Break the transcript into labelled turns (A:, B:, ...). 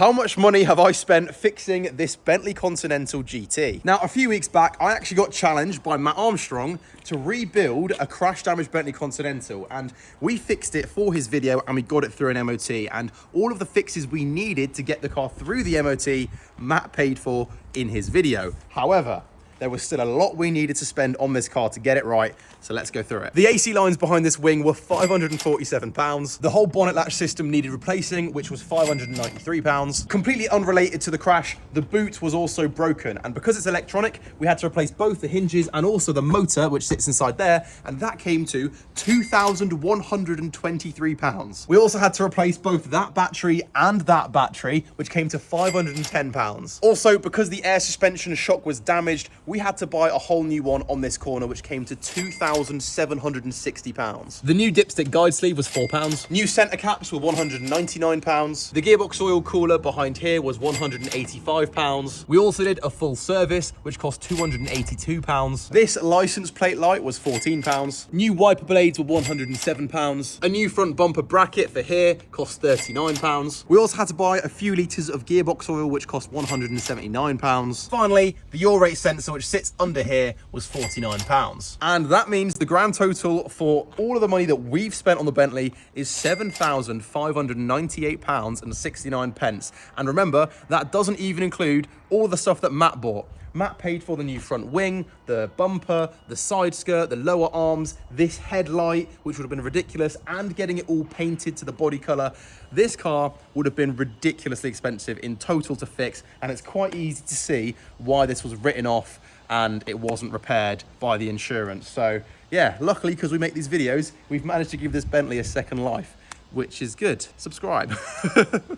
A: How much money have I spent fixing this Bentley Continental GT? Now, a few weeks back, I actually got challenged by Matt Armstrong to rebuild a crash damaged Bentley Continental, and we fixed it for his video and we got it through an MOT, and all of the fixes we needed to get the car through the MOT, Matt paid for in his video. However, there was still a lot we needed to spend on this car to get it right, so let's go through it. The AC lines behind this wing were £547. The whole bonnet latch system needed replacing, which was £593. Completely unrelated to the crash, the boot was also broken, and because it's electronic, we had to replace both the hinges and also the motor, which sits inside there, and that came to £2,123. We also had to replace both that battery and that battery, which came to £510. Also, because the air suspension shock was damaged, we had to buy a whole new one on this corner, which came to £2,760. The new dipstick guide sleeve was £4. New centre caps were £199. The gearbox oil cooler behind here was £185. We also did a full service, which cost £282. This license plate light was £14. New wiper blades were £107. A new front bumper bracket for here cost £39. We also had to buy a few litres of gearbox oil, which cost £179. Finally, the yaw rate sensor, which sits under here, was £49. And that means the grand total for all of the money that we've spent on the Bentley is £7,598.69. And remember, that doesn't even include all the stuff that Matt bought. Matt paid for the new front wing, the bumper, the side skirt, the lower arms, this headlight, which would have been ridiculous, and getting it all painted to the body color. This car would have been ridiculously expensive in total to fix, and it's quite easy to see why this was written off and it wasn't repaired by the insurance. So yeah, luckily, because we make these videos, we've managed to give this Bentley a second life, which is good. Subscribe.